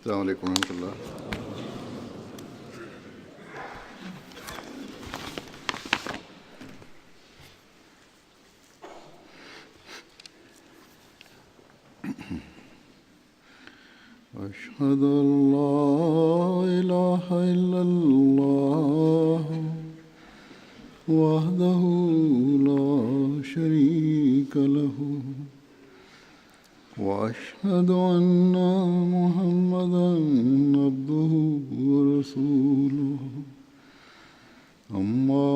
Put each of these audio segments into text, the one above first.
السلام عليكم ورحمة الله. أشهد أن لا إله إلا الله وحده لا شريك له وأشهد أن محمدا عبده ورسوله أما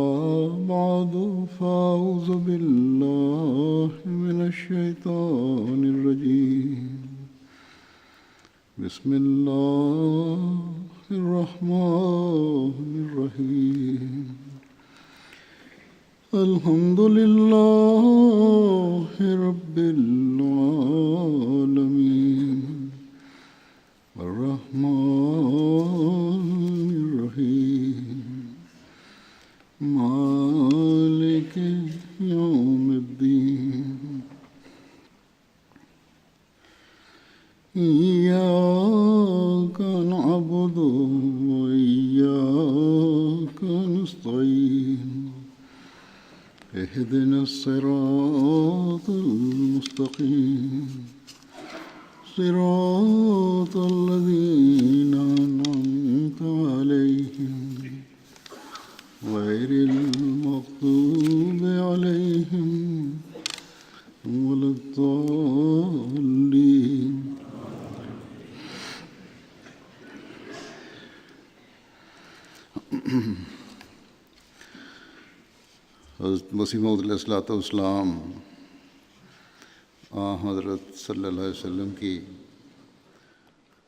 بعد فأعوذ بالله من الشيطان الرجيم بسم الله الرحمن الرحيم الحمد لله رب العالمين الرحمن الرحيم مالك يوم الدين إياك نعبد وإياك نستعين اهدنا الصراط المستقيم صراط الذين أنعمت عليهم غير المغضوب عليهم ولا الضالين. حضرت مسیح موعود علیہ الصلوۃ والسلام حضرت صلی اللہ علیہ وسلم کی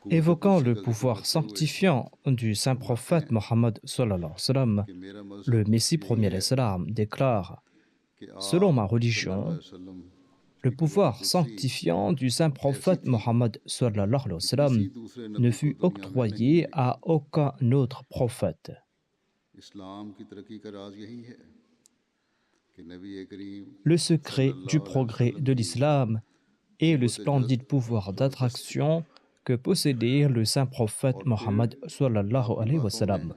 Évoquant le pouvoir sanctifiant du saint prophète Mohammed sallallahu alayhi wa sallam, le Messie premier alayhi salam déclare: selon ma religion, le pouvoir sanctifiant du saint prophète Mohammed sallallahu alayhi wa sallam ne fut octroyé à aucun autre prophète. Le secret du progrès de l'islam est le splendide pouvoir d'attraction que possédait le saint prophète Mohammed sallallahu alayhi wa sallam.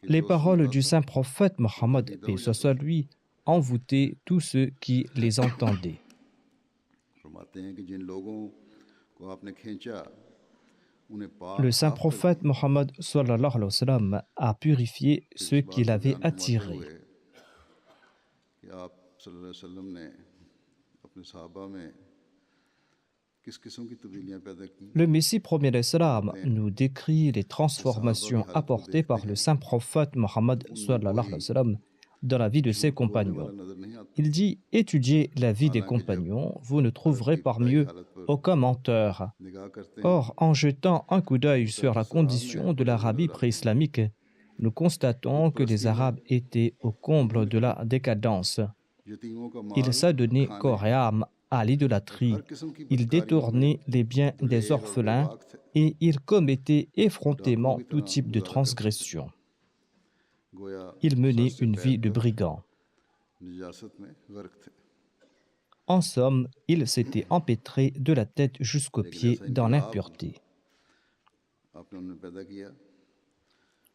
Les paroles du saint prophète Mohammed, paix soit sur lui, envoûtaient tous ceux qui les entendaient. Le saint prophète Mohammed sallallahu alayhi wa sallam a purifié ceux qui l'avaient attiré. Le Messie premier alayhi salam nous décrit les transformations apportées par le saint prophète Mohammed sallallahu alayhi wa sallam dans la vie de ses compagnons. Il dit: étudiez la vie des compagnons, vous ne trouverez parmi eux aucun menteur. Or, en jetant un coup d'œil sur la condition de l'Arabie pré-islamique, nous constatons que les Arabes étaient au comble de la décadence. Ils s'adonnaient corps et âme à l'idolâtrie, ils détournaient les biens des orphelins et ils commettaient effrontément tout type de transgression. Ils menaient une vie de brigands. En somme, ils s'étaient empêtrés de la tête jusqu'aux pieds dans l'impureté.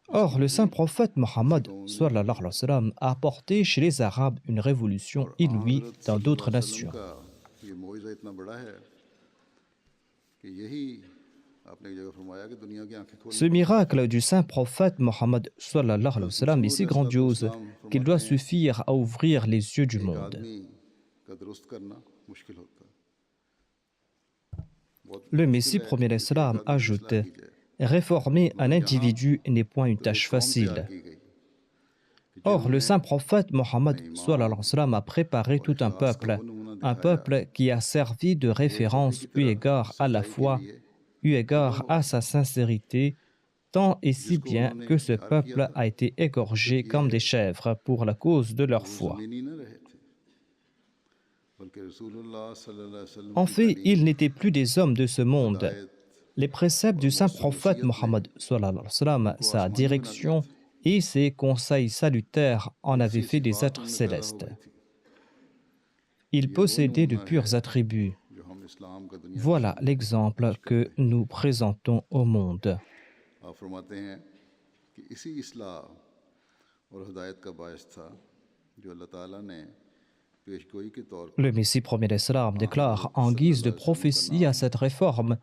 Or, le saint prophète Mohammed sallallahu alayhi wa sallam a apporté chez les Arabes une révolution inouïe dans d'autres nations. Ce miracle du saint prophète Mohammed sallallahu alayhi wa sallam est si grandiose qu'il doit suffire à ouvrir les yeux du monde. Le Messie premier alayhi salam ajoute: réformer un individu n'est point une tâche facile. Or, le saint prophète Mohammed sallallahu alayhi wa sallam a préparé tout un peuple qui a servi de référence eu égard à la foi, eu égard à sa sincérité, tant et si bien que ce peuple a été égorgé comme des chèvres pour la cause de leur foi. En fait, ils n'étaient plus des hommes de ce monde. Les préceptes du saint prophète Mohammed sallallahu alayhi wa sallam, sa direction et ses conseils salutaires en avaient fait des êtres célestes. Ils possédaient de purs attributs. इस्लाम का दुनिया Voilà l'exemple que nous présentons au monde. आप फरमाते हैं कि इसी इस्लाह और हदायत का बायस था जो अल्लाह ताला ने पेशगोई के तौर पर Le Messie premier d'Islam déclare en guise de prophétie à cette réforme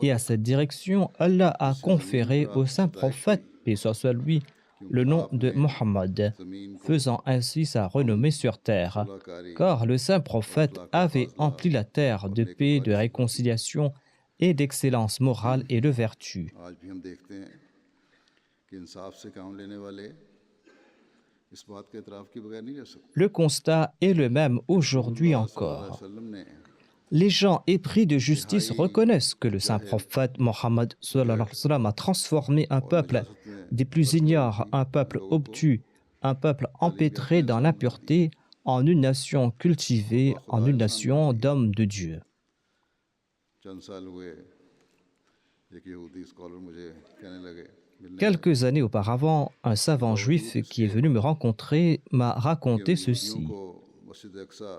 et à cette direction, Allah a conféré au saint prophète, paix soit sur lui, le nom de Mohammed, faisant ainsi sa renommée sur terre. Car le saint prophète avait empli la terre de paix, de réconciliation et d'excellence morale et de vertu. आज भी हम देखते हैं कि इंसाफ से काम लेने वाले इस बात के इतराफ़ के बगैर नहीं रह सकते। Le constat est le même aujourd'hui encore. वसल्लम ने Les gens épris de justice reconnaissent que le saint prophète Mohammed sallallahu alayhi wa sallam a transformé un peuple des plus ignares, un peuple obtus, un peuple empêtré dans l'impureté, en une nation cultivée, en une nation d'hommes de Dieu. चंद साल हुए एक यहूदी स्कॉलर मुझे कहने लगे मिलने Quelques années auparavant, un savant juif qui est venu me rencontrer m'a raconté ceci. को मस्जिद अक्सा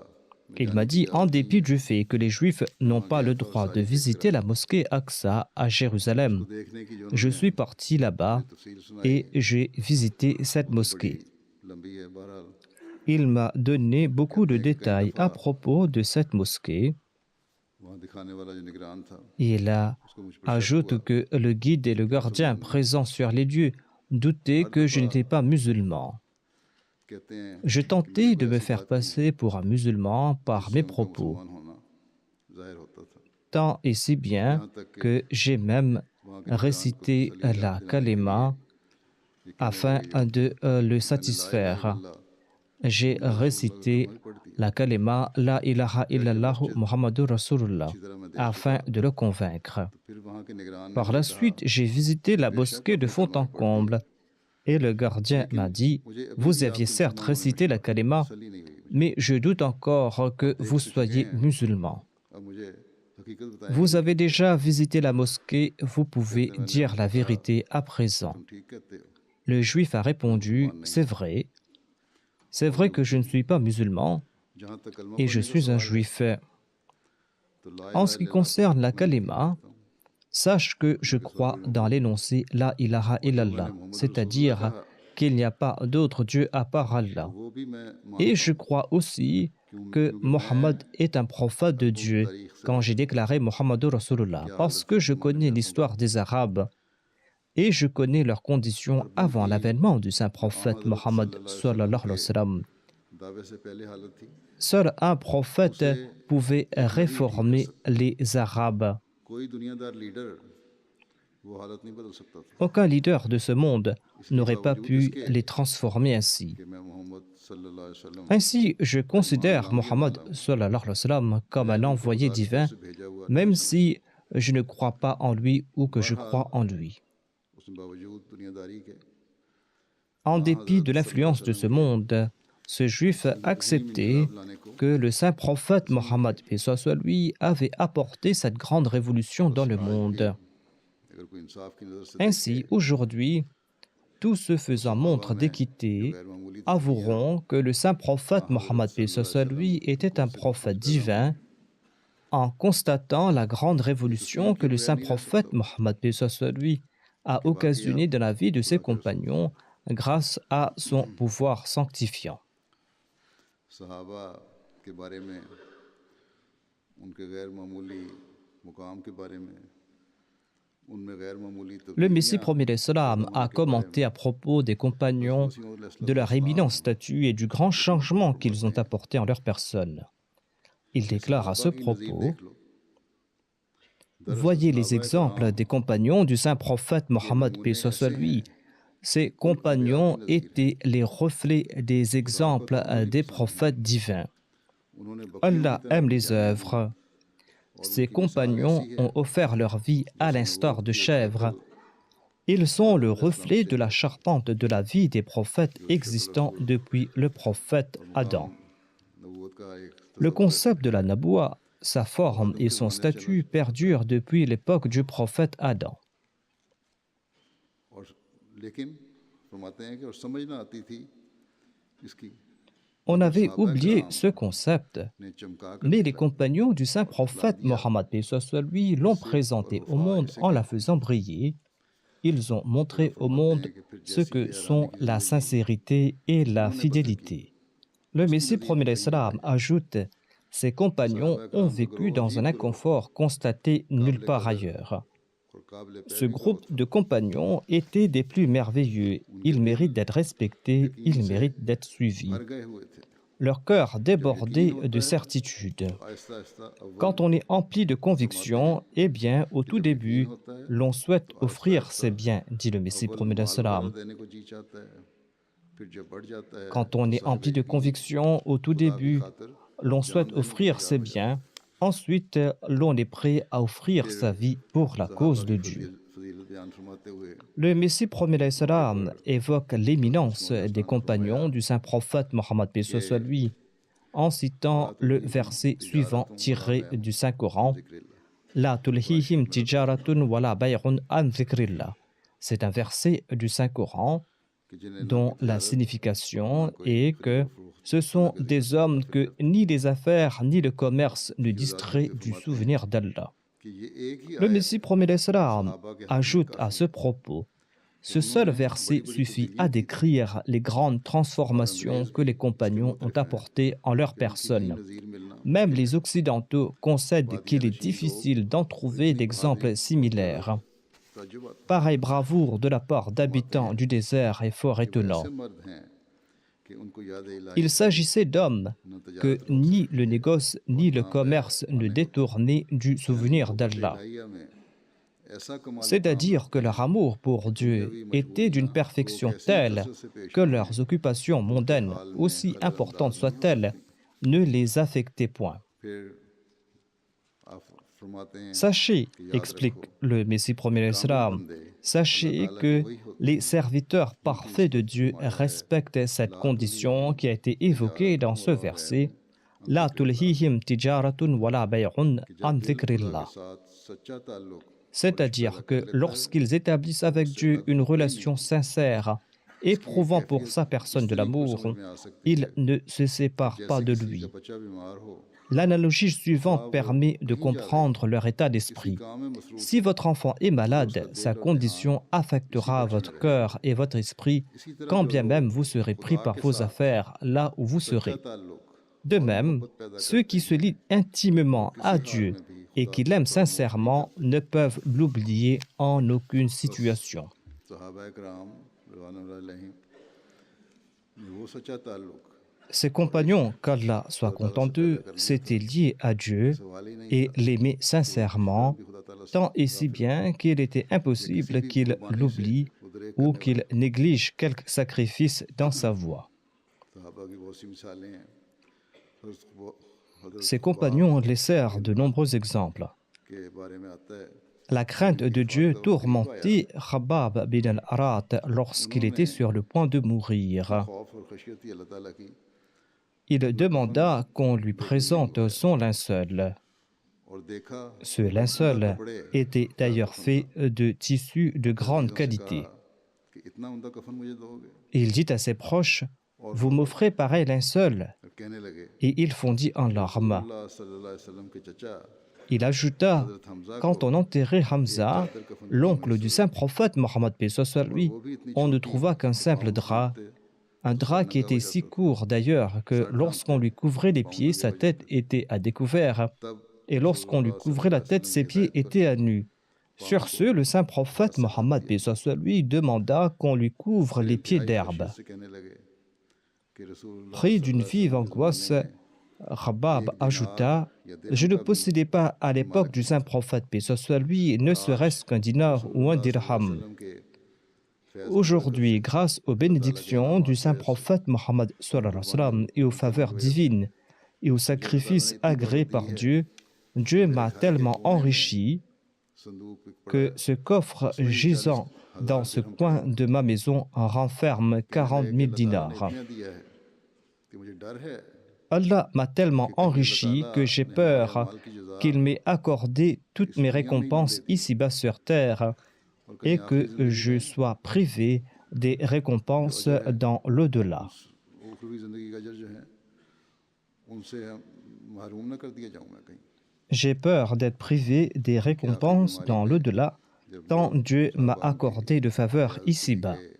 में Il m'a dit, en dépit du fait que les Juifs n'ont pas le droit de visiter la mosquée Aqsa à Jérusalem, देखने की जो je suis parti là-bas तफसील सुनाई et j'ai visité cette mosquée. लंबी है बहरहाल Il m'a donné beaucoup de détails à propos de cette mosquée. वहाँ दिखाने वाला जो निगरान था Il उसको मुझ पर शक ajoute हुआ que le guide et le gardien présents sur les lieux doutaient que je n'étais pas musulman. कहते हैं Je tentais de me faire passer pour un musulman par mes उनका propos, मुसलमान होना जाहिर होता था tant et si bien que j'ai même récité la kalima afin de le satisfaire. J'ai récité la kalima La ilaha illallah Muhammadur Rasulullah afin de le convaincre. फिर वहाँ के निगरान ने Par la suite, j'ai visité la mosquée de fond en comble et le gardien m'a dit, vous aviez certes récité la kalima, तसल्ली नहीं हुई mais je doute encore que vous soyez musulman. अब मुझे हकीकत बताएं Vous avez déjà visité la mosquée, vous pouvez dire la vérité à présent. तुम ठीक कहते हो Le juif a répondu, c'est vrai que je ne suis pas musulman जहाँ तक कलमा et je suis un juif. तो ला En ce qui concerne la kalima, sache que je crois dans l'énoncé La ilaha illallah, c'est-à-dire qu'il n'y a pas d'autre Dieu à part Allah. वो भी मैं Et je crois aussi que Mohammed est un prophète de Dieu quand j'ai déclaré Mohammedur Rasulullah, parce que je connais l'histoire des Arabes et je connais leurs conditions avant l'avènement du saint prophète Mohammed sallallahu alayhi wa sallam. दावे से पहले हालत थी Seul un prophète pouvait réformer les Arabes. कोई दुनियादार लीडर वो हालत नहीं बदल सकता था Aucun leader de ce monde n'aurait pas pu les transformer ainsi. कि मैं मोहम्मद सल्लल्लाहु अलैहि वसल्लम Ainsi, je considère Mohammed sallallahu alayhi wa sallam comme un envoyé divin, से भेजा हुआ même si je ne crois pas en lui ou que je crois en lui. उसने बावजूद दुनियादारी के En dépit de l'influence de ce monde, ce juif acceptait que le saint prophète Mohammed, paix soit sur lui, avait apporté cette grande révolution dans le monde. अगर कोई इंसाफ की नजर से Ainsi, aujourd'hui, tous ceux faisant montre d'équité avoueront que le saint prophète Mohammed, paix soit sur lui, était un prophète divin en constatant la grande révolution que le saint prophète Mohammed, paix soit sur lui, a occasionnée dans la vie de ses compagnons grâce à son pouvoir sanctifiant. सहाबा के बारे में उनके गैर मामूली मुकाम के बारे में उनमें गैर मामूली Le Messie premier d'Islam a commenté à propos des compagnons de leur éminent statut et du grand changement qu'ils ont apporté en leur personne. Il déclare à ce propos: Voyez les exemples des compagnons du saint prophète Mohammed, paix soit sur lui. Ces compagnons étaient les reflets des exemples des prophètes divins. Allah aime les œuvres. Ces compagnons ont offert leur vie à l'instar de chèvres. Ils sont le reflet de la charpente de la vie des prophètes existants depuis le prophète Adam. Le concept de la naboua, sa forme et son statut perdurent depuis l'époque du prophète Adam. और लेकिन फरमाते हैं कि और समझ ना आती थी इसकी On avait oublié ce concept, ने चमका कर mais les compagnons du saint prophète Mohammed paix soit sur lui l'ont présenté au monde en la faisant briller. Ils ont montré au monde ce que sont la sincérité et la fidélité. Le Messie premier l'Islam ajoute: ses compagnons ont vécu dans un inconfort constaté nulle part ailleurs. Ce groupe de compagnons était des plus merveilleux. Ils méritent d'être respectés, ils méritent d'être suivis. मर गए हुए थे। Leur cœur débordait de certitude. Aahista आहिस्ता अव्वल Quand on est empli de conviction, eh bien, au tout début, l'on souhaite offrir ses biens, dit le Messie अव्वल promet माल salam. वगैरह देने को जी चाहता है, फिर जब बढ़ जाता है Quand on est empli de conviction, au tout début, l'on souhaite offrir ses biens. Ensuite, l'on est prêt à offrir sa vie pour la cause de Dieu. फजीलत बयान फरमाते हुए Le Messie promet salam évoque l'éminence des compagnons du saint prophète Mohammed paix soit sur lui en citant le verset suivant tiré du Saint-Coran: La tulhihim tijaratun wala bay'un an dhikrillah. C'est un verset du Saint-Coran कि जिन्हें dont la signification est que ce sont des hommes que ni les affaires ni le commerce ne distraient du souvenir d'Allah. कि ये एक ही Le आयत Messie promet salam ajoute à ce propos: ce seul verset suffit à décrire les grandes transformations que les compagnons ont apportées en leur personne. नज़ीर मिलना Même les Occidentaux concèdent qu'il est difficile d'en trouver d'exemples similaires. ताज्जुब आता Pareille bravoure de la part d'habitants du désert est fort है। étonnant. ऐसे मर्द हैं कि उनको याद इलाही Il s'agissait d'hommes que ni le négoce ni le commerce ne détournaient du souvenir d'Allah. इलाहिया में ऐसा कमाल C'est-à-dire que leur amour pour Dieu était d'une perfection telle que leurs occupations mondaines, aussi importantes soient-elles, ne les affectaient point. फिर आप फरमाते हैं Sachez, explique le Messie premier l'Islam, sachez que les serviteurs parfaits de Dieu respectent cette condition qui a été évoquée dans ce verset: La tulhihim tijaratun wala bay'un an dhikrillah. साथ सच्चा ताल्लुक C'est-à-dire que lorsqu'ils établissent avec Dieu une relation sincère, éprouvant pour sa personne de l'amour, ils ne se séparent pas de lui. जब बच्चा बीमार हो L'analogie suivante permet de comprendre leur état d'esprit. काम में मसरूफ Si votre enfant est malade, sa condition affectera votre cœur et votre esprit, quand bien même vous serez pris par vos affaires là où vous serez. ताल्लुक De même, ceux qui se lient intimement à Dieu et qui l'aiment sincèrement ne peuvent l'oublier en aucune situation. सहाबा कराम रज़ियल्लाहु अलैहिम वो सच्चा ताल्लुक Ses compagnons, qu'Allah soit content d'eux, s'étaient liés à Dieu सवाल ही नहीं et l'aimaient sincèrement, कि खुदा ताला tant et si bien qu'il était impossible qu'il l'oublie ou qu'il néglige quelque sacrifice dans sa voie. सहाबा की बहुत सी मिसालें हैं। हज़रत Ses compagnons laissèrent de nombreux exemples. के बारे में आता है La crainte de Dieu tourmentait Khabbab bin al-Arat lorsqu'il était sur le point de mourir. खौफ और खशियत ही अल्लाह ताला की Il demanda qu'on lui présente son linceul. और देखा Ce linceul était d'ailleurs fait de tissu de grande qualité. कि इतना उमदा कफन मुझे दोगे Il dit à ses proches: Vous m'offrez pareil linceul. और कहने लगे Et il fondit en larmes. अल्लाह सल्लल्लाहु अलैहि वसल्लम के चचा Il ajouta: हज़रत Hamza Quand on enterrait Hamza, l'oncle du saint prophète Mohammed paix soit sur lui, on ne trouva qu'un simple drap. Un drap qui était si court d'ailleurs que lorsqu'on lui couvrait les pieds, sa tête était à découvert. तब Et lorsqu'on lui couvrait la tête, ses pieds étaient à nu. Sur ce, le saint prophète Mohammed paix soit sur lui demanda qu'on lui couvre les pieds d'herbe. से कहने लगे कि रसूलुल्लाह Pris d'une vive angoisse, Khabbab ajouta: Je ne possédais pas à l'époque du saint prophète paix soit sur lui ne serait-ce qu'un dinar ou un dirham. वसल्लम के Aujourd'hui, grâce aux bénédictions du saint prophète Mohammed sallallahu alayhi wa sallam et aux faveurs divines et aux sacrifices agréés par Dieu, Dieu m'a tellement enrichi संदूक पे que ce coffre gisant dans ce coin de ma maison en renferme 40 000 dinars. इतना दिया है कि मुझे डर है Allah m'a tellement enrichi que j'ai peur qu'il m'ait accordé toutes mes récompenses ici-bas sur terre et que je sois privé des récompenses dans l'au-delà. उखरवी जिंदगी का अजर जो है उनसे महरूम न कर दिया जाऊं मैं कहीं J'ai peur d'être privé des कि आखिरी récompenses बीमारी dans में l'au-delà, जब वो tant Dieu m'a साहबान की accordé de faveurs हयात पूरी ici-bas. गए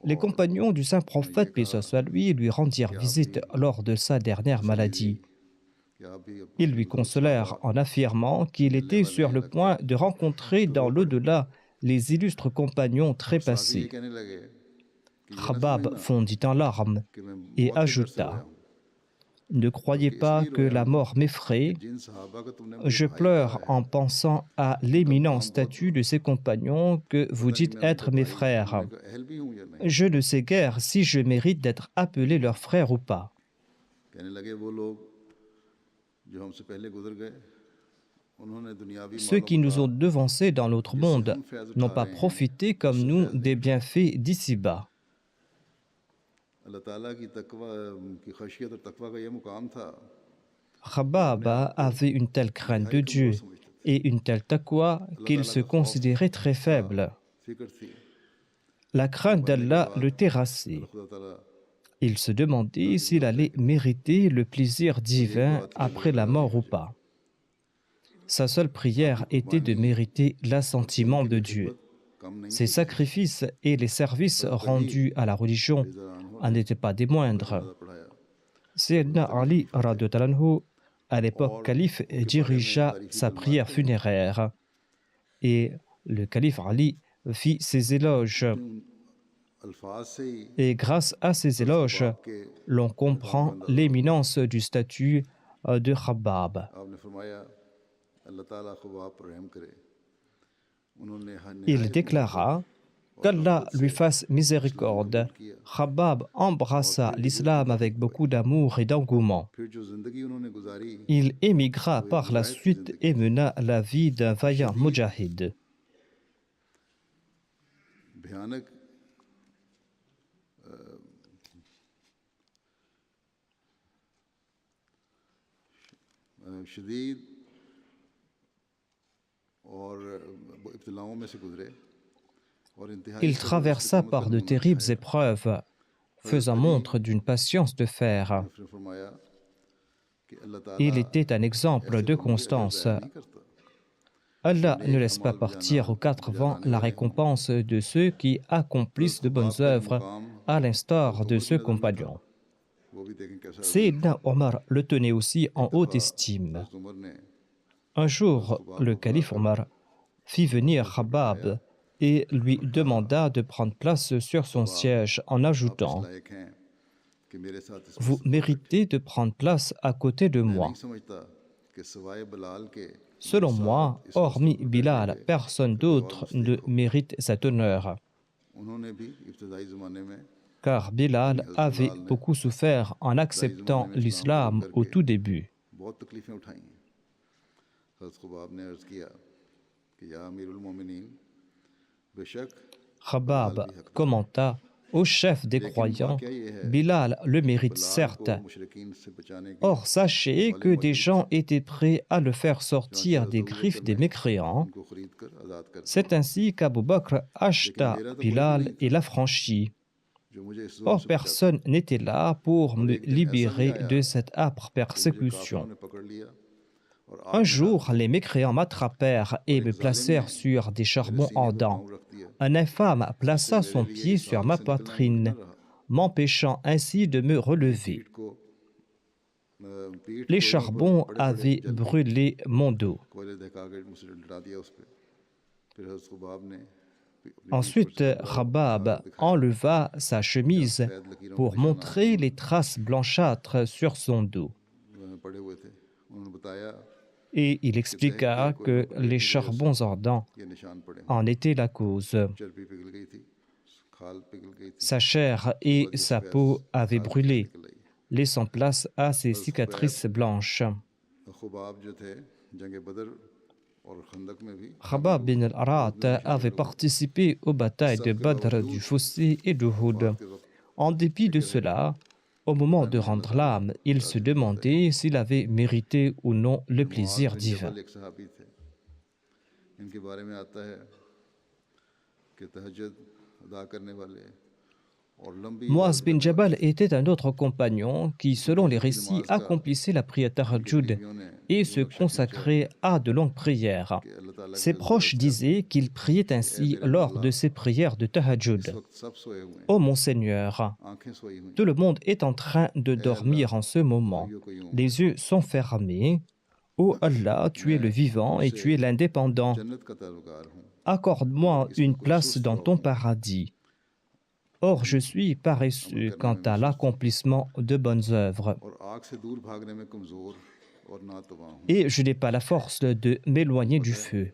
Les और compagnons du saint उन्होंने ये prophète, paix कहा soit lui, lui rendirent कि आप भी visite lors de sa dernière तसल्ली दी maladie. कि आप भी Ils अपने lui बुजुर्ग साहबा consolèrent en affirmant से qu'il मिलने était वाले sur हैं le लगता point है de rencontrer तो dans रो पड़े l'au-delà les illustres compagnons अब साकी ये trépassés. कहने लगे कि ये ना Khabbab समझना fondit en larmes कि मैं et मौत के डर से रोया ajouta: हूँ Ne croyez बल्कि pas इसलिए que रोया la हूँ mort कि m'effraie. जिन साहबा को तुमने मुझे Je भाई कहा pleure है en pensant à उनका l'éminent मुकाम बहुत statut de ces compagnons que vous पता नहीं dites मैं उनके être mes भाई frères. होने का अहल भी हूँ या नहीं Je ne sais guère si je mérite d'être appelé leur frère ou pas. कहने लगे वो लोग जो हमसे पहले गुजर गए उन्होंने दुनियावी Ceux मालों qui को nous कहा ont devancés dans l'autre जिससे monde हम फैज n'ont उठा pas रहे हैं profité comme उससे nous फैज नहीं des उठाया bienfaits d'ici-bas. अल्लाह ताला की तकवा की खशियत और तकवा का ये मुकाम था वो अपने आप Khabab को avait une telle crainte इंतहाई de कमज़ोर Dieu समझते थे et une telle taqwa अल्लाह qu'il ताला se का खौफ considérait très था faible. फिक्र थी La कि crainte मरने के d'Allah बाद le अगर terrassait. खुदा ताला Il se demandait ताकि s'il ज़िंदा allait उठाए कि नहीं mériter le plaisir बस यही divin दुआ थी अल्लाह après la ताला mort ou मुझे pas. Sa seule आपकी prière était de कुर्बानी mériter और खून l'assentiment की de भी Dieu. खिदमत कम नहीं Ses थी sacrifices et les services हज़रत अली rendus à la religion रज़ी अल्लाह अन्हु en ने n'étaient pas des उनको moindres. जनाजा पढ़ाया जब Sayyidina हज़रत अली Ali, खलीफा थे radiyallahu anhu, à l'époque और calife, उनके बारे में dirigea तारीफ़ी sa कलमात prière कहे funéraire et le calife Ali fit ses éloges. लेकिन उन अल्फाज से ही Et grâce à ces हज़रत éloges, ख़ुबाब के l'on मकाम का comprend अंदाज़ा होता है l'éminence du statut de Khabbab. आपने फरमाया अल्लाह ताला ख़ुबाब पर रहम करे उन्होंने Il नहायत मोहब्बत déclara और qu'Allah रग़बत से lui fasse इस्लाम कबूल miséricorde. किया Khabbab और embrassa फिर हिजरत की l'islam avec तारीफ़ beaucoup पढ़ी d'amour et d'engouement. फिर जो ज़िंदगी उन्होंने गुजारी Il émigra वो एक par la मुजाहिद की suite ज़िंदगी et थी mena la vie d'un vaillant शदीद mujahid. भयानक शदीद और इब्तिलाओं में से गुजरे और इंतहाई Il सब्र और traversa इस्तिकामत का par de नमूना terribles दिखाया épreuves, हज़रत faisant Ali montre d'une patience de fer. ने फिर फरमाया कि अल्लाह ताला Il était un exemple ऐसे de लोगों के अजर constance. ज़ाया नहीं करता जो Allah ne नेक laisse pas अमाल बजाना partir aux quatre बजा vents लाने la वाले हों récompense de ceux qui हज़रत accomplissent de bonnes ख़ुबाब का जो œuvres, मुकाम à l'instar हज़रत de उमर की ce नज़र में था compagnon. वो भी देखें कैसा अजीम Sayyidina Omar le tenait aussi en एक haute दफ़ा estime. हज़रत उमर ने Un हज़रत jour, ख़ुबाब le को calife बुलाकर Omar fit venir मसनद पर बिठाया Khabbab et lui और कहा demanda de prendre place sur son ख़ुबाब siège en आप इस ajoutant: लायक हैं कि मेरे साथ इस Vous मसनद पर बैठे méritez de prendre place à côté de मैं नहीं moi. समझता कि सिवाय बिलाल के मेरे Selon साथ moi, इस मसनद hormis पर बैठने Bilal, के personne फिर कोई और d'autre ne मुस्तहिक हो mérite cet honneur, उन्होंने भी इब्तदाई ज़माने में car यानी Bilal हज़रत avait बिलाल ने beaucoup souffert en इब्तदाई ज़माने acceptant में इस्लाम कबूल l'islam au करके tout début. बहुत तकलीफ़ें उठाई हैं हज़रत ख़ुबाब ने अर्ज़ किया कि या अमीरुल मोमिनीन बेशक बिलाल Khabbab भी हकदार है commenta: Au chef des लेकिन croyants, वाक़या ये है Bilal le कि mérite बिलाल certes. को मुशरिकीन से बचाने के Or, sachez वाले que des मौजूद थे gens étaient prêts à le faire चुनांचे sortir हज़रत des अबू बकर griffes des ने mécréants. उनको ख़रीद कर आज़ाद कर दिया C'est ainsi qu'Abu Bakr लेकिन acheta मेरा तो कोई भी Bilal नहीं et था l'affranchit. जो मुझे इस जुल्म Or, से बचाता personne n'était là pour और me एक दिन ऐसा भी libérer आया de cette âpre कि मुझे काफिरों persécution. ने पकड़ लिया और Un आग में डाल jour, दिया les mécréants m'attrapèrent और et एक me जालिम ने placèrent sur des मेरे charbons सीने पर ardents. पाँव रख दिया Un infâme जिससे plaça मेरे son लिए pied इस sur आग ma से निकलना मुमकिन न poitrine, रहा m'empêchant ainsi de me मेरी relever. पीठ Les कोयलों पर charbons बड़े बड़े avaient जल गए brûlé mon dos. कोयले दहका के मुझे लटा दिया उस पे फिर हज़रत ख़ुबाब ने अपनी पीठ पर Ensuite, से कपड़ा Khabbab उठाकर दिखाया enleva sa कि आप chemise सफ़ेद लकीरों के pour निशानात montrer les traces blanchâtres sur son dos. पड़े हुए थे उन्होंने बताया Et il कि दहकते expliqua कोयलों que पर les गिरने की वजह से charbons ardents ये निशान पड़े हैं en étaient la cause. चर्बी पिघल गई थी खाल पिघल गई थी Sa chair उसके et बाद ये sa सफ़ेद peau avaient खाल brûlé, निकल आई laissant place à ces हज़रत ख़ुबैब cicatrices blanches. ख़ुबाब जो थे जंग बदर और खंदक में भी शामिल Khabbab हुए bin और al-Arat उहद में भी avait शामिल हुए participé aux इस batailles सब de के Badr, du बावजूद Fossé et de Houd. वफ़ात के वक्त En dépit de फिक्र है cela, au moment पता de नहीं अल्लाह rendre ताला l'âme, il se राज़ी खुश रहे demandait s'il avait mérité ou non le Muaz plaisir बिन divin. जबल एक सहाबी थे इनके बारे में आता है कि तहज्जुद अदा करने वाले Muaz bin Jabal était un autre compagnon qui, selon les récits, accomplissait la prière Tahajjud et se consacrait à de longues prières. Ses proches disaient qu'il priait ainsi lors de ses prières de Tahajjud. Ô mon Seigneur, tout le monde est en train de dormir en ce moment. Les yeux sont fermés. Ô Allah, tu es le vivant et tu es l'indépendant. Accorde-moi une place dans ton paradis. Or, je suis paresseux quant à l'accomplissement de bonnes œuvres. Et je n'ai pas la force de m'éloigner du feu.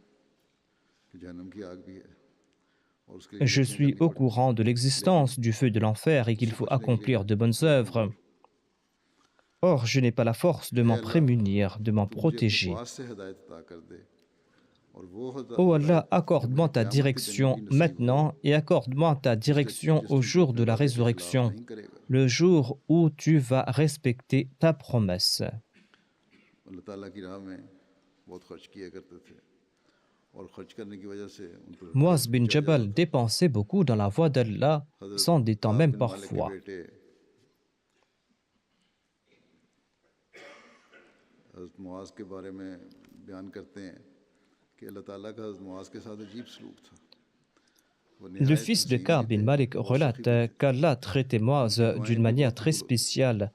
Je suis au courant de l'existence du feu de l'enfer et qu'il faut accomplir de bonnes œuvres. Or, je n'ai pas la force de m'en prémunir, de m'en protéger. Ô Allah, accorde-moi ta direction maintenant et accorde-moi ta direction au jour de la résurrection, le jour où tu vas respecter ta promesse. Muaz bin Jabal dépensait beaucoup dans la voie d'Allah, s'endettant même parfois. Le fils de Ka'b bin Malik relate qu'Allah traitait Muaz d'une manière très spéciale.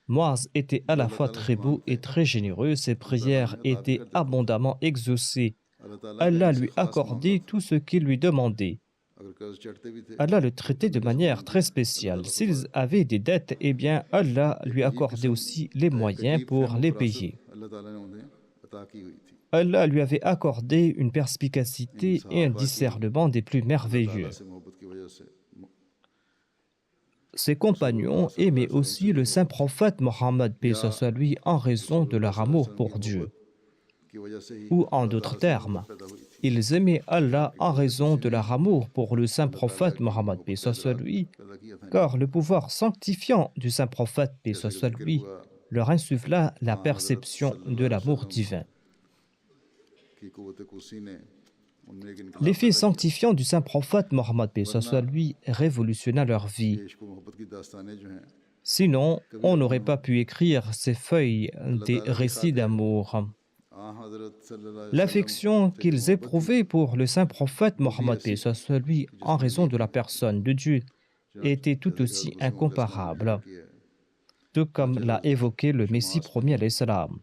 Muaz était à la fois très beau et très généreux, ses prières étaient abondamment exaucées. Allah lui accordait tout ce qu'il lui demandait. Allah le traitait de manière très spéciale. S'ils avaient des dettes, eh bien Allah lui accordait aussi les moyens pour les payer. Allah lui avait accordé une perspicacité et un discernement des plus merveilleux. Ses compagnons aimaient aussi le saint prophète Mohammed, paix soit lui, en raison de leur amour pour Dieu. Ou en d'autres termes, ils aimaient Allah en raison de leur amour pour le saint prophète Mohammed, paix soit lui, car le pouvoir sanctifiant du saint prophète, paix soit lui, leur insuffla la perception de l'amour divin. L'effet sanctifiant du saint prophète Mohammed, paix soit lui, révolutionna leur vie. Sinon, on n'aurait pas pu écrire ces feuilles des récits d'amour. L'affection qu'ils éprouvaient pour le saint prophète Mohammed, paix soit lui, en raison de la personne de Dieu, était tout aussi incomparable, tout comme l'a évoqué le Messie premier alayhi salam.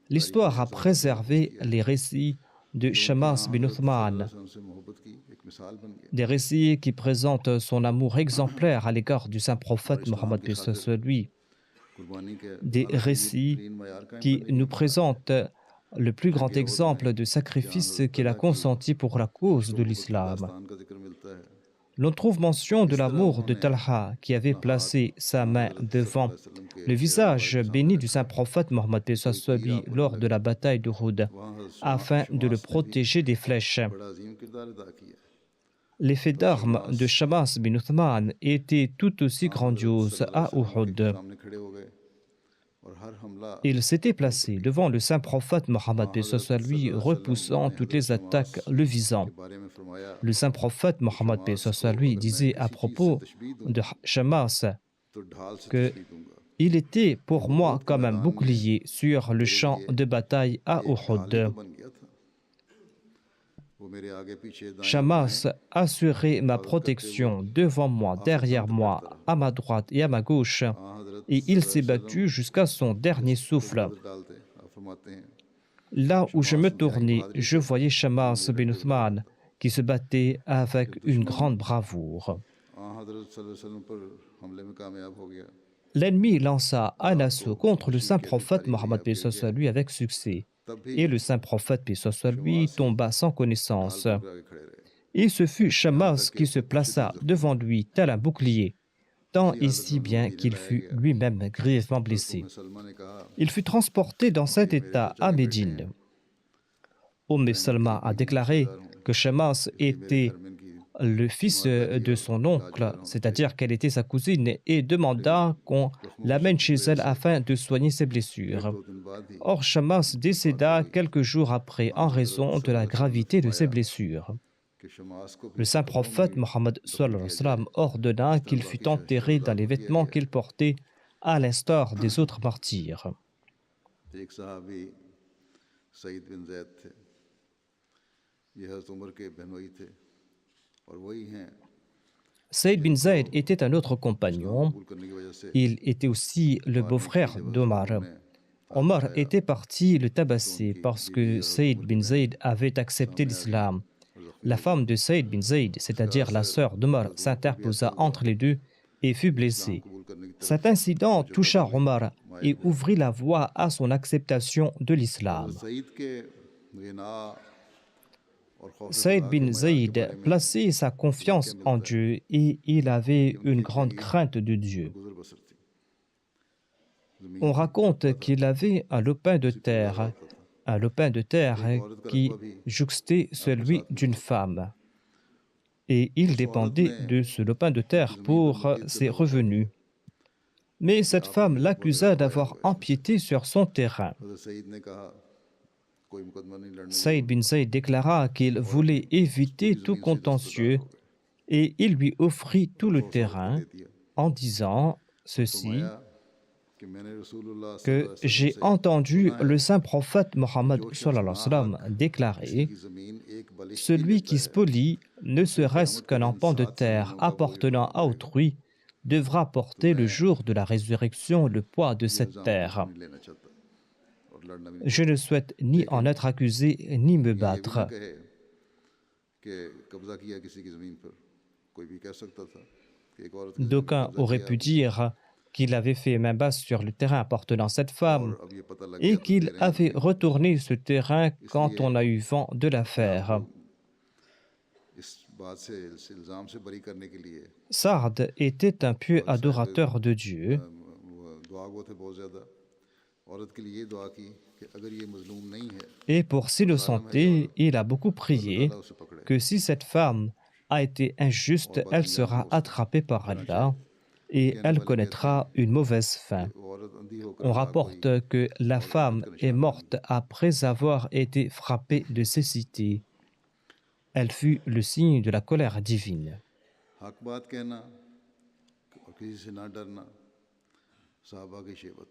L'histoire a préservé les récits de Shammas bin Uthman, des récits qui présentent son amour exemplaire à l'égard du saint prophète Mohammed, paix soit lui, des récits qui nous présentent le plus grand exemple de sacrifice qu'il a consenti pour la cause de l'islam. L'on trouve mention de l'amour de Talha qui avait placé sa main devant le visage béni du saint prophète Mohammed, paix soit lui, lors de la bataille d'Uhud, afin de le protéger des flèches. L'effet d'armes de Shammas bin Uthman était tout aussi grandiose à Uhud. Il s'était placé devant le saint prophète Mohammed, paix soit lui, repoussant toutes les attaques le visant. Le saint prophète Mohammed, paix soit lui, disait à propos de Shammas que il était pour moi comme un bouclier sur le champ de bataille à Uhud. Shammas assurait ma protection devant moi, derrière moi, à ma droite et à ma gauche, et il s'est battu jusqu'à son dernier souffle. Là où je me tournais, je voyais Shammas bin Uthman qui se battait avec une grande bravoure. L'ennemi lança un assaut contre le saint prophète Mohammed, paix soit lui, avec succès. Et le saint prophète, paix soit lui, tomba sans connaissance. Et ce fut Shammas qui se plaça devant lui tel un bouclier, tant et si bien qu'il fut lui-même grièvement blessé. Il fut transporté dans cet état à Médine. Salma a déclaré que Shammas était le fils de son oncle, c'est-à-dire qu'elle était sa cousine, et demanda qu'on l'amène chez elle afin de soigner ses blessures. Or, Shammas décéda quelques jours après en raison de la gravité de ses blessures. कि शमास को भी Le saint कब्रों prophète में Mohammed दफन sallallahu alayhi किया wa जाए, sallam ordonna जिस तरह qu'il fût बाकी enterré dans शहदाओं les को किया vêtements गया। qu'il portait, à l'instar des autres martyrs. एक सहाबी सईद बिन जैद थे, ये हज़रत उमर के बहनोई थे और वही हैं Saïd bin जिनको Zayd était un autre इस्लाम compagnon. कबूल करने की वजह से Il était aussi le बाद में कई beau-frère जब हज़रत d'Omar. उमर ने हाथ Omar उठाया était parti le तो tabasser उनकी parce बीवी que हज़रत Saïd उमर की bin बहन Zayd avait accepté सामने आ गई l'islam. और जख्मी La हो गई। femme de Saïd bin Zayd, इसके c'est-à-dire la असर sœur d'Omar, हज़रत उमर पर भी ऐसा s'interposa हुआ entre les deux et fut कि इस्लाम blessée. कबूल करने की तरफ Cet incident तवज्जो toucha पैदा हुई, Omar मायल et हुए। ouvrit la voie à son acceptation de हज़रत l'islam. सईद के गिना और खौफ Saïd खुदा के bin मयार के Zayd बारे में plaçait sa वाक़या confiance en मिलता है Dieu et il avait कि une उनकी grande ज़मीन crainte de और Dieu. गुज़र बसर थी, ज़मीन On थी, raconte रकबा था, qu'il avait un lopin de उसी पर गुजारा terre, होता था। un lopin de terre एक औरत का qui रकबा भी jouxtait आपके celui साथ में d'une होता था। femme. Et il उस औरत dépendait ने de ce lopin de उनकी terre ज़मीन पर pour मज़ीद ses ज़्यादा ज़ोर revenus. दिया Mais कि cette आपने femme भी रकबा मेरा l'accusa खोया d'avoir होगा इसमें से। empiété sur son terrain. हज़रत सईद ने कहा कोई मुकदमा नहीं लड़ने की Saïd bin ज़रूरत, Zayd déclara qu'il औरत voulait éviter पूरी tout ज़मीन से दस्तबरदार contentieux हो गई et il lui offrit tout और le उस औरत को terrain दे दिया। en disant ceci, फरमाया कि मैंने रसूलुल्लाह que सल्लल्लाहु अलैहि वसल्लम j'ai से entendu सुना है le saint prophète कि Mohammed जो शख्स sallallahu alayhi wa नाहक sallam किसी déclarer की ज़मीन एक बलिश भी celui लेता qui है, spolie ne फिर serait-ce क़यामत के qu'un दिन empan de 7 terre ज़मीनों का बोझ appartenant उठाना à पड़ेगा। autrui devra तो porter le मैं jour de la résurrection le poids de ये cette इल्ज़ाम terre. नहीं लेना चाहता और लड़ना भी नहीं Je ne चाहता, souhaite ni en लेकिन être accusé ni me ये भी ना battre. कहे कि कब्ज़ा किया किसी की ज़मीन पर। कोई भी कह सकता था कि एक औरत की ज़मीन पर D'aucuns कब्ज़ा auraient किया pu आपने dire qu'il avait fait main basse sur le terrain appartenant à cette femme और अब ये पता लग गया et तो दे qu'il रहे हैं avait ज़मीन। retourné ce terrain quand इसलिए on a eu vent de अपने आप को l'affaire. इस बात से, इस इल्ज़ाम से बरी करने के लिए Sard était un pieux और साहब adorateur de Dieu. दुआ गो थे बहुत ज़्यादा। औरत के लिए ये दुआ की कि अगर ये मजलूम नहीं है, Et pour जालिम है ये s'innocenter, औरत, il a beaucoup तो अल्लाह prié ताला उसे पकड़े que si cette femme a été और injuste, बद elle अंजाम हो sera उसका। attrapée par चुनांचे Allah et कहने elle वाले कहते हैं connaîtra une mauvaise कि fin. वो औरत अंधी होकर On हलाक हुई rapporte que la और रहमत femme का est निशान बन morte गई। après avoir été frappée de cécité. Elle fut le signe de la colère divine. हक बात कहना और किसी से ना डरना सहाबा की शेबत।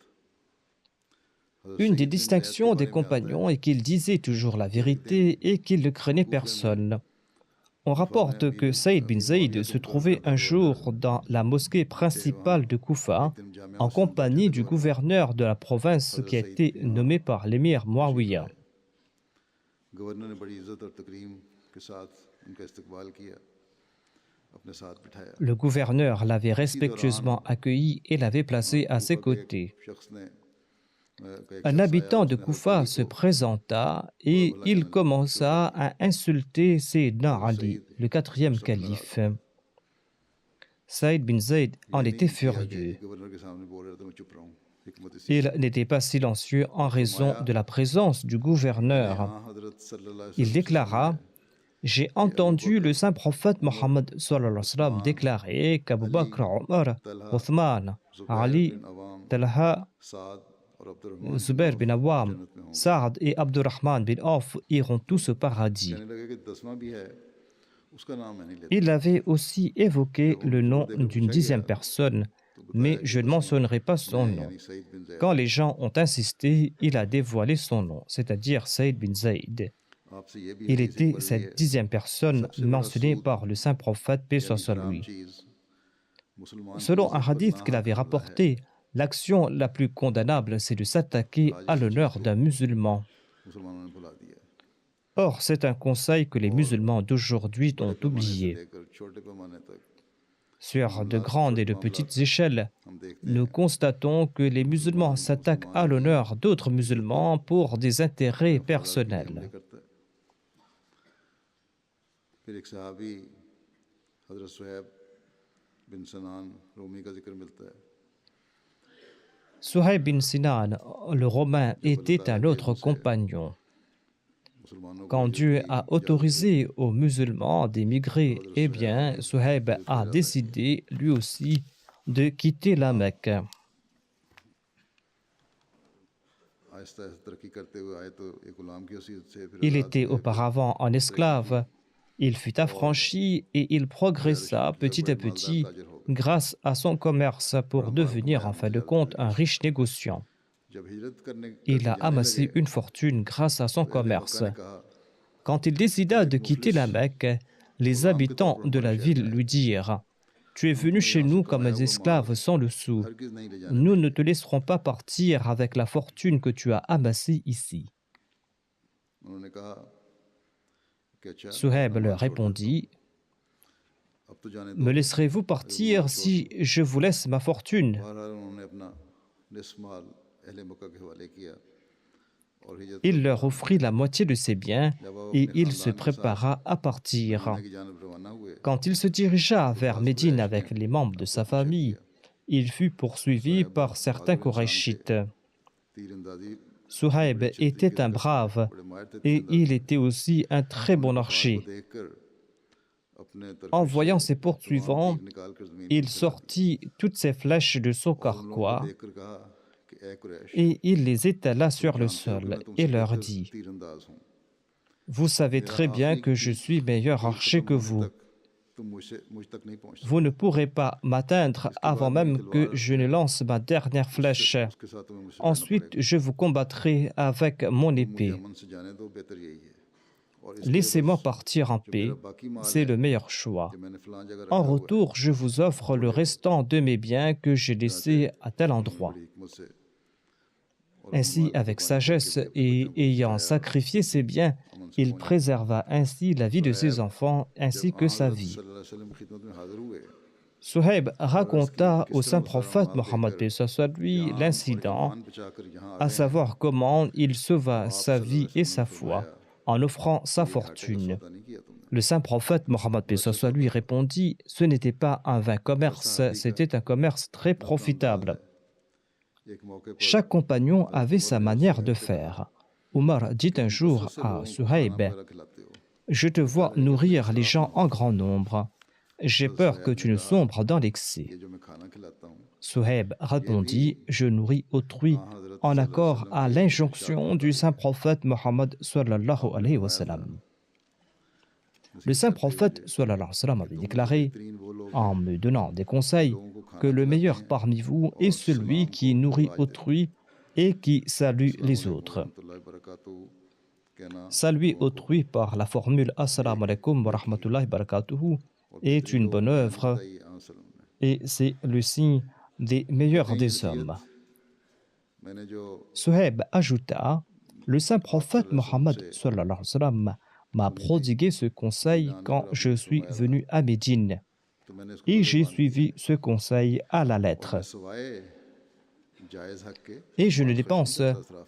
हज़रत Une des सईद बिन ज़ैद के distinctions des बारे में आता है compagnons est qu'ils disaient toujours la कि एक दिन vérité et qu'ils ne craignaient कूफे में personne. On कूफा में rapporte que Saïd bin अमीर मुआविया Zayd के se मुकाबले trouvait का un governor jour dans la mosquée थे वहाँ। principale de Koufa एक दिन जामिया en मस्जिद में बैठे compagnie थे du governor, gouverneur de la province हज़रत qui a सईद été भी वहाँ nommé par l'émir तशरीफ़ Muawiyah. लाए। गवर्नर ने बड़ी इज्जत और तकरीम के साथ उनका इस्तकबाल किया, अपने साथ बिठाया। Le gouverneur l'avait इसी दौरान respectueusement accueilli et l'avait placé à ses कूफा के एक côtés. शख्स ने का एक Un शख्स आया, habitant de उसने हज़रत Koufa अली se को présenta बुरा et भला il कहने लगा, चुप commença रहो। à insulter Sayyidina हज़रत Ali, सईद le quatrième सख्त नाराज़ calife. थे। Saïd bin Zayd en ये était नहीं किया कि furieux. गवर्नर के सामने बोल रहे तो मैं चुप रहूं। हिकमत इसी Il में n'était pas silencieux en और raison फरमाया de la présence du मैंने gouverneur. हाँ हज़रत सल्लल्लाहु अलैहि Il वसल्लम से सुना déclara है J'ai कि अबू entendu le बकर, saint prophète Umar, Mohammed sallallahu alayhi wa sallam Usman, déclarer qu'Abu Ali, Bakr, Omar, Talha, Uthman, ज़ुबैर Ali, बिन अवाम, Talha, साद और अब्दुर्रहमान बिन Zubair औफ bin Awam, जन्नत में होंगे। Saad et Abdurrahman bin Auf iront tous au paradis. कहने लगे कि 10वां भी है, उसका नाम मैं नहीं लेता। Il avait aussi évoqué जब le उन्होंने जोर nom देकर d'une पूछा गया 10e personne, तो mais बताया कि je ne 10वां mentionnerai pas son मैं nom. यानी सईद बिन ज़ैद Quand हूँ। les gens ont insisté, il a dévoilé son nom, c'est-à-dire Saïd bin Zayd. आपसे ये भी Il हदीस एक était मरवी है cette 10e personne सबसे बड़ा mentionnée सूद par le saint prophète, paix soit यानी sur हराम lui. चीज मुसलमान की Selon un इज्जत पर hadith qu'il नाहक avait हमला है। rapporté, l'action la plus condamnable, c'est de s'attaquer आज à इसी चीज l'honneur को d'un musulman. मुसलमानों ने भुला दिया है Or, c'est un conseil que les और musulmans d'aujourd'hui बड़े ont पैमाने से oublié. लेकर छोटे पैमाने तक Sur de मामलात से grandes et छोटे de मामलात petites तक échelles, हम देखते nous हैं constatons que les musulmans s'attaquent à मुसलमानों की l'honneur d'autres इज्जत musulmans pour des intérêts और हिफाजत के लिए हमले personnels. करता है। फिर एक सहाबी हजरत सुहैब बिन सनान रूमी का जिक्र मिलता है Suhaib bin Sinan, le Romain, जब अल्लाह était ताला un के autre इल्म से compagnon. मुसलमानों को Quand हिजरत Dieu की a इजाज़त दी autorisé aux musulmans तो d'émigrer, हजरत eh सुहैब bien, ने Suhaib हिजरत का a इरादा किया। décidé lui aussi de quitter la Mecque. Aahista आहिस्ता तरक्की करते हुए आए तो एक गुलाम की हैसियत से फिर Il आज़ाद était हुए, फिर auparavant un तरक्की की। esclave. Il fut affranchi et il progressa petit à petit grâce à son commerce pour devenir en fin de compte un riche négociant. Il a amassé une fortune grâce à son commerce. Quand il décida de quitter la Mecque, les habitants de la ville lui dirent: Tu es venu chez nous comme un esclave sans le sou. Nous ne te laisserons pas partir avec la fortune que tu as amassée ici. Suhaib leur répondit: Me laisserez-vous partir si je vous laisse ma fortune? Il leur offrit la moitié de ses biens et il se prépara à partir. Quand il se dirigea vers Médine avec les membres de sa famille, il fut poursuivi par certains Korachites. Suhaib était un brave et il était aussi un très bon archer. En voyant ses poursuivants, il sortit toutes ses flèches de son carquois et il les étala sur le sol et leur dit: Vous savez très bien que je suis meilleur archer que vous. Vous ne pourrez pas m'atteindre avant même que je ne lance ma dernière flèche. Ensuite, je vous combattrai avec mon épée. Laissez-moi partir en paix, c'est le meilleur choix. En retour, je vous offre le restant de mes biens que j'ai laissés à tel endroit. Ainsi, avec sagesse et ayant sacrifié ses biens, il préserva ainsi la vie de ses enfants ainsi que sa vie. Suhaib raconta au saint prophète Mohammed lui l'incident, à savoir comment il sauva sa vie et sa foi en offrant sa fortune. Le saint prophète Mohammed lui répondit: Ce n'était pas un vain commerce, c'était un commerce très profitable. Chaque compagnon avait sa manière de faire. Omar dit un jour à Suhaib: Je te vois nourrir les gens en grand nombre. J'ai peur que tu ne sombres dans l'excès. Suhaib répondit: Je nourris autrui en accord à l'injonction du saint prophète Mohammed sallallahu alayhi wa sallam. Le saint prophète sallallahu alayhi wa sallam avait déclaré, en me donnant des conseils, que le meilleur parmi vous est celui qui nourrit autrui et qui salue les autres. Saluer autrui par la formule Assalamu alaikum wa rahmatullahi barakatuhu est une bonne œuvre et c'est le signe des meilleurs des hommes. Suhaib ajouta: Le saint prophète Mohammed sallallahu alayhi wa sallam m'a prodigué ce conseil quand je suis venu à Médine et j'ai suivi ce conseil à la lettre. Et je ne dépense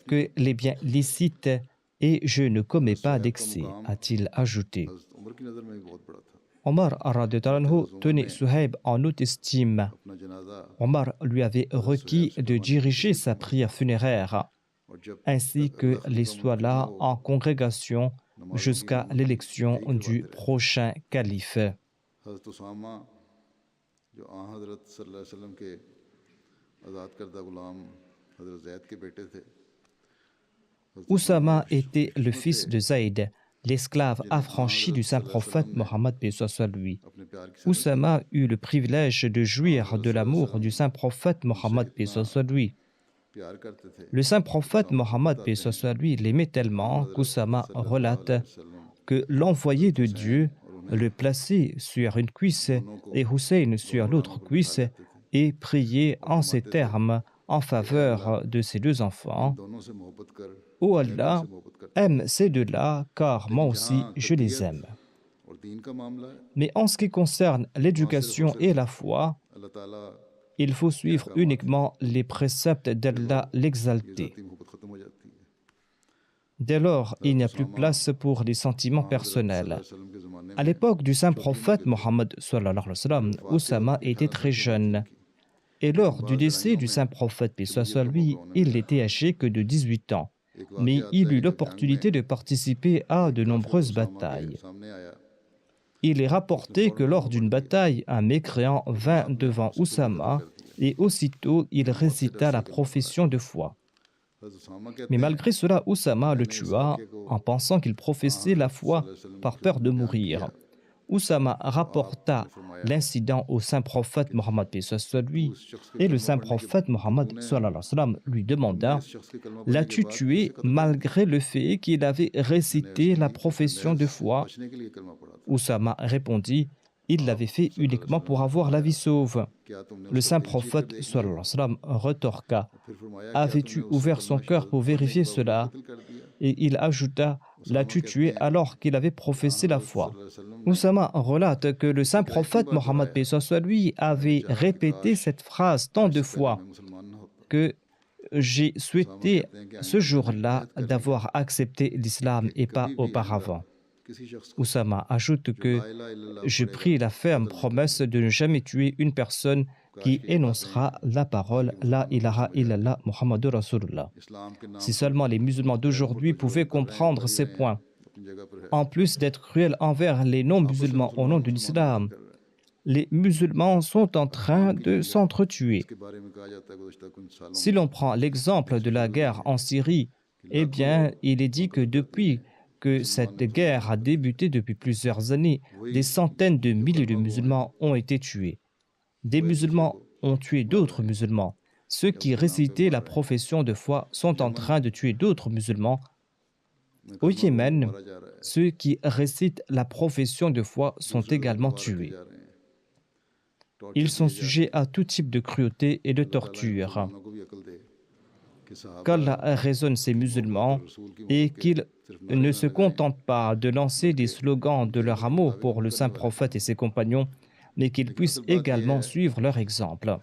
que les biens licites et je ne commets pas d'excès, a-t-il ajouté. Omar tenait Suhaib en haute estime. Omar lui avait requis de diriger sa prière funéraire, ainsi que les soilas en congrégation jusqu'à l'élection du prochain calife. Oussama était le fils de Zaïd, l'esclave affranchi du saint prophète Mohammed lui. Oussama eut le privilège de jouir de l'amour du saint prophète Mohammed lui. Le saint prophète Mohammed lui l'aimait tellement qu'Oussama relate que l'envoyé de Dieu le plaçait sur une cuisse et Hussein sur l'autre cuisse et priait en ces termes en faveur de ses deux enfants: Ô Allah, aime ces deux-là, car moi aussi je les aime. Mais en ce qui concerne l'éducation et la foi, il faut suivre uniquement les préceptes d'Allah l'exalté. Dès lors, il n'y a plus place pour les sentiments personnels. À l'époque du saint prophète Mohammed, Oussama était très jeune. Et lors du décès du saint prophète, paix soit sur lui, il n'était âgé que de 18 ans. Mais il eut l'opportunité de participer à de nombreuses batailles. Il est rapporté que lors d'une bataille, un mécréant vint devant Oussama et aussitôt il récita la profession de foi. Mais malgré cela, Oussama le tua en pensant qu'il professait la foi par peur de mourir. Oussama rapporta l'incident au saint prophète Mohammed paix soit lui, et le saint prophète Mohammed sallallahu alayhi wa sallam lui demanda: l'as-tu tué malgré le fait qu'il avait récité la profession de foi? Oussama répondit: il l'avait fait uniquement pour avoir la vie sauve. Le saint prophète sallallahu alayhi wa sallam retorqua: avais-tu ouvert son cœur pour vérifier cela? Et il ajouta: l'as-tu tué alors qu'il avait professé la foi? Oussama relate que le saint prophète Mohammed paix soit lui avait répété cette phrase tant de fois que j'ai souhaité ce jour-là d'avoir accepté l'islam et pas auparavant. Oussama ajoute que j'ai pris la ferme promesse de ne jamais tuer une personne qui énoncera la parole La ilaha illallah Muhammadur Rasulullah. Si seulement les musulmans d'aujourd'hui pouvaient comprendre ces points, en plus d'être cruels envers les non-musulmans au nom de l'islam, les musulmans sont en train de s'entretuer. Si l'on prend l'exemple de la guerre en Syrie, eh bien, il est dit que depuis que cette guerre a débuté depuis plusieurs années, des centaines de milliers de musulmans ont été tués. Des musulmans ont tué d'autres musulmans. Ceux qui récitaient la profession de foi sont en train de tuer d'autres musulmans. Au Yémen, ceux qui récitent la profession de foi sont également tués. Ils sont sujets à tout type de cruauté et de torture. Qu'Allah raisonne ces musulmans et qu'ils ne se contentent pas de lancer des slogans de leur amour pour le saint prophète et ses compagnons, mais qu'ils puissent également suivre leur exemple.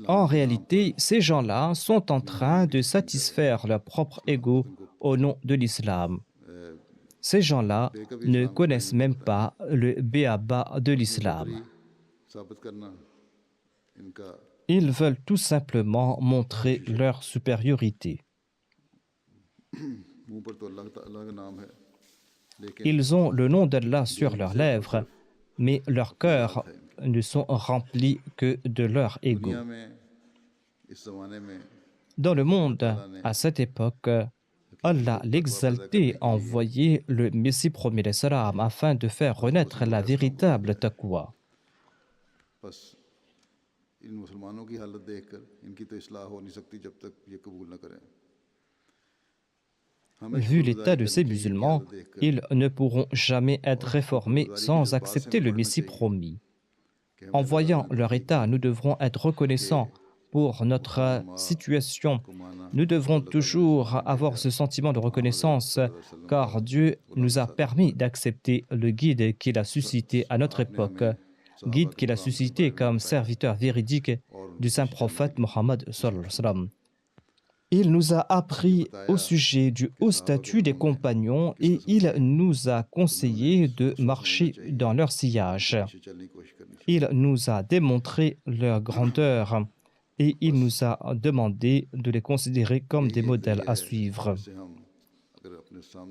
En réalité, ces gens-là sont en train de satisfaire leur propre ego au nom de l'islam. Ces gens-là ne connaissent même pas le béaba de l'islam. Ils veulent tout simplement montrer leur supériorité. Ils ont le nom d'Allah sur leurs lèvres, mais leurs cœurs ne sont remplis que de leur ego. Dans le monde, à cette époque, Allah l'exaltait envoyé le Messie premier des salams afin de faire renaître la véritable taqwa. Vu l'état de ces musulmans, ils ne pourront jamais être réformés sans accepter le Messie promis. En voyant leur état, nous devrons être reconnaissants pour notre situation. Nous devrons toujours avoir ce sentiment de reconnaissance, car Dieu nous a permis d'accepter le guide qu'il a suscité à notre époque, guide qu'il a suscité comme serviteur véridique du saint prophète Mohammed sallallahu alayhi wa sallam. Il nous a appris au sujet du haut statut des compagnons et il nous a conseillé de marcher dans leur sillage. Il nous a démontré leur grandeur et il nous a demandé de les considérer comme des modèles à suivre.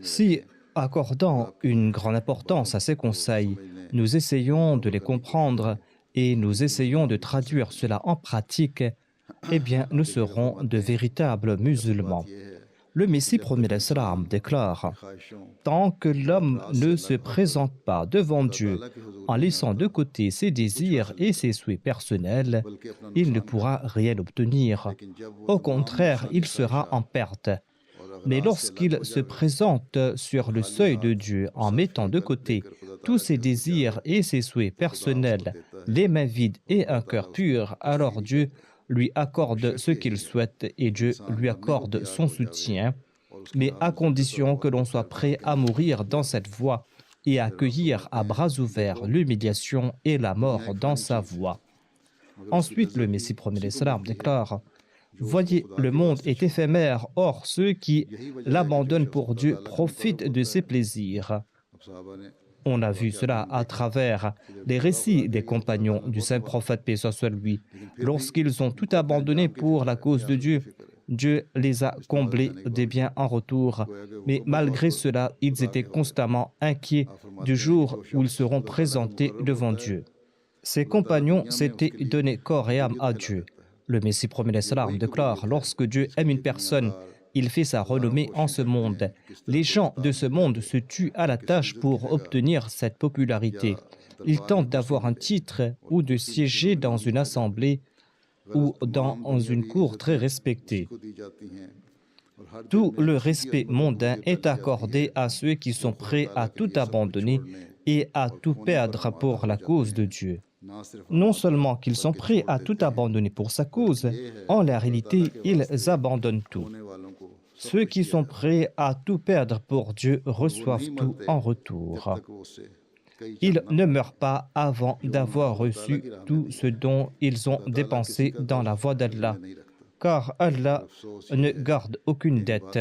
Si, accordant une grande importance à ces conseils, nous essayons de les comprendre et nous essayons de traduire cela en pratique, eh bien, nous serons de véritables musulmans. Le Messie premier d'Islam déclare: tant que l'homme ne se présente pas devant Dieu en laissant de côté ses désirs et ses souhaits personnels, il ne pourra rien obtenir. Au contraire, il sera en perte. Mais lorsqu'il se présente sur le seuil de Dieu en mettant de côté tous ses désirs et ses souhaits personnels, les mains vides et un cœur pur, alors Dieu lui accorde ce qu'il souhaite et Dieu lui accorde son soutien, mais à condition que l'on soit prêt à mourir dans cette voie et à accueillir à bras ouverts l'humiliation et la mort dans sa voie. Ensuite, le Messie premier d'Islam déclare: voyez, le monde est éphémère, or ceux qui l'abandonnent pour Dieu profitent de ses plaisirs. On a vu cela à travers les récits des compagnons du saint prophète paix soit sur lui. Lorsqu'ils ont tout abandonné pour la cause de Dieu, Dieu les a comblés des biens en retour. Mais malgré cela, ils étaient constamment inquiets du jour où ils seront présentés devant Dieu. Ces compagnons s'étaient donné corps et âme à Dieu. Le Messie premier d'Islam déclare: lorsque Dieu aime une personne, il fait sa renommée en ce monde. Les gens de ce monde se tuent à la tâche pour obtenir cette popularité. Ils tentent d'avoir un titre ou de siéger dans une assemblée ou dans une cour très respectée. Tout le respect mondain est accordé à ceux qui sont prêts à tout abandonner et à tout perdre pour la cause de Dieu. Non seulement qu'ils sont prêts à tout abandonner pour sa cause, en la réalité, ils abandonnent tout. Ceux qui sont prêts à tout perdre pour Dieu reçoivent tout en retour. Ils ne meurent pas avant d'avoir reçu tout ce dont ils ont dépensé dans la voie d'Allah, car Allah ne garde aucune dette.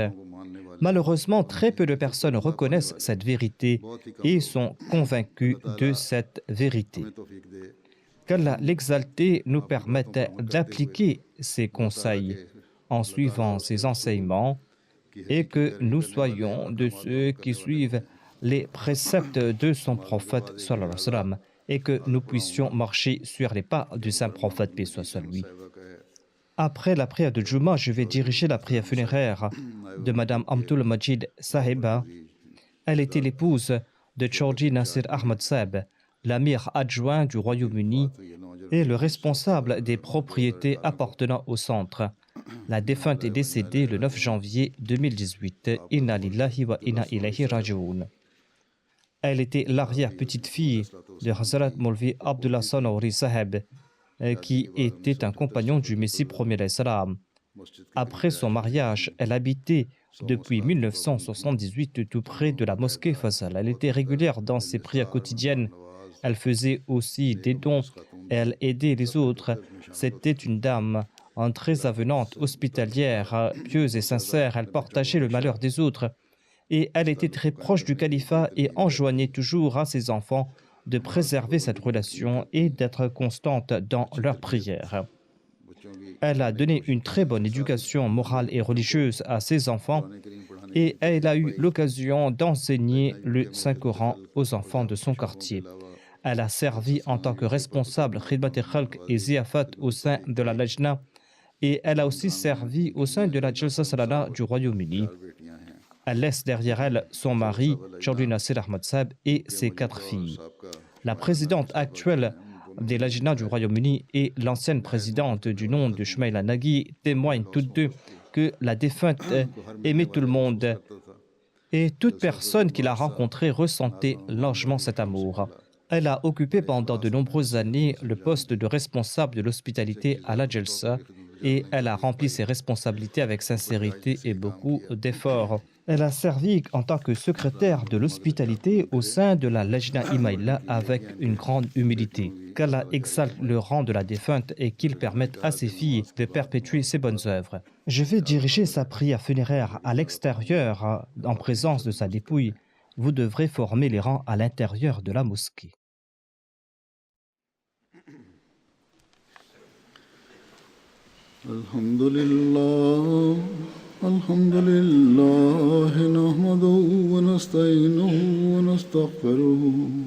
Malheureusement, très peu de personnes reconnaissent cette vérité et sont convaincues de cette vérité. Qu'Allah l'exalté nous permette d'appliquer ses conseils en suivant ses enseignements et que nous soyons de ceux qui suivent les préceptes de son prophète sallallahu alayhi wa sallam, et que nous puissions marcher sur les pas du saint prophète, paix soit sur lui. Après la prière de Juma, je vais diriger la prière funéraire de Madame Abdul Majid Sahiba. Elle était l'épouse de Chaudhry Nasir Ahmad Saib, l'amir adjoint du Royaume-Uni et le responsable des propriétés appartenant au centre. La défunte est décédée le 9 janvier 2018. Inna lillahi wa inna ilayhi raji'un. Elle était l'arrière-petite-fille de Hazrat Maulvi Abdullah Sanauri Saheb, qui était un compagnon du Messie premier salam. Après son mariage, elle habitait depuis 1978 tout près de la mosquée Fazal. Elle était régulière dans ses prières quotidiennes. Elle faisait aussi des dons et elle aidait les autres. C'était une dame très avenante, hospitalière, pieuse et sincère. Elle partageait le malheur des autres. Et elle était très proche du califat et enjoignait toujours à ses enfants de préserver cette relation et d'être constante dans leurs prières. Elle a donné une très bonne éducation morale et religieuse à ses enfants et elle a eu l'occasion d'enseigner le Saint-Coran aux enfants de son quartier. Elle a servi en tant que responsable Khidmat al-Khalq et Ziyafat au sein de la Lajna et elle a aussi servi au sein de la Jalsa Salana du Royaume-Uni. Elle laisse derrière elle son mari, Chaudhry Nasir Ahmad Saib, et ses 4 filles. La présidente actuelle des Lajna du Royaume-Uni et l'ancienne présidente du nom de Shmaila Nagui témoignent toutes deux que la défunte aimait tout le monde et toute personne qui l'a rencontrée ressentait largement cet amour. Elle a occupé pendant de nombreuses années le poste de responsable de l'hospitalité à la Jalsa et elle a rempli ses responsabilités avec sincérité et beaucoup d'efforts. Elle a servi en tant que secrétaire de l'hospitalité au sein de la Lajna Imaïla avec une grande humilité. Qu'Allah exalte le rang de la défunte et qu'il permette à ses filles de perpétuer ses bonnes œuvres. Je vais diriger sa prière funéraire à l'extérieur en présence de sa dépouille. Vous devrez former les rangs à l'intérieur de la mosquée. Alhamdulillah, alhamdulillah, nahmaduhu wa nasta'inuhu wa nastaghfiruhu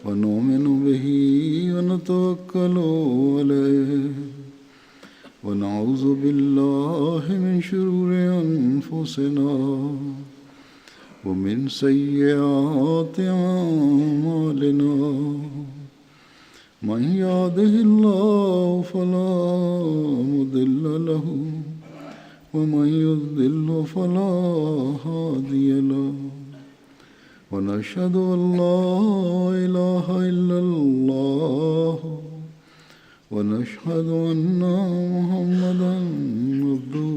wa nu'minu bihi wa natawakkalu alayhi wa na'udhu billahi min shururi anfusina wa min sayyiati a'malina. من يهده الله فلا مضل له ومن يضلل فلا هادي له ونشهد أن لا إله إلا الله ونشهد أن محمدا عبده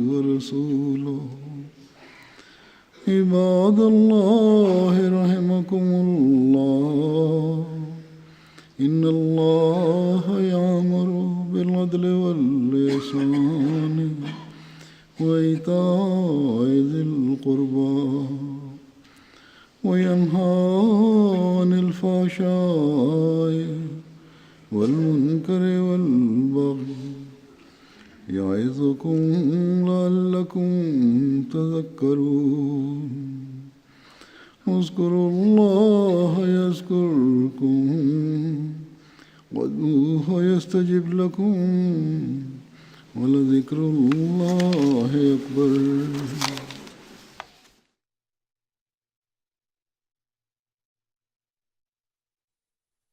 ورسوله عباد الله رحمكم الله إن الله يأمر بالعدل والإحسان وإيتاء ذي القربى وينهى عن الفحشاء والمنكر والبغي يعظكم لعلكم تذكرون اذكروا الله يذكركم وادعوه يستجب لكم ولذكر الله أكبر.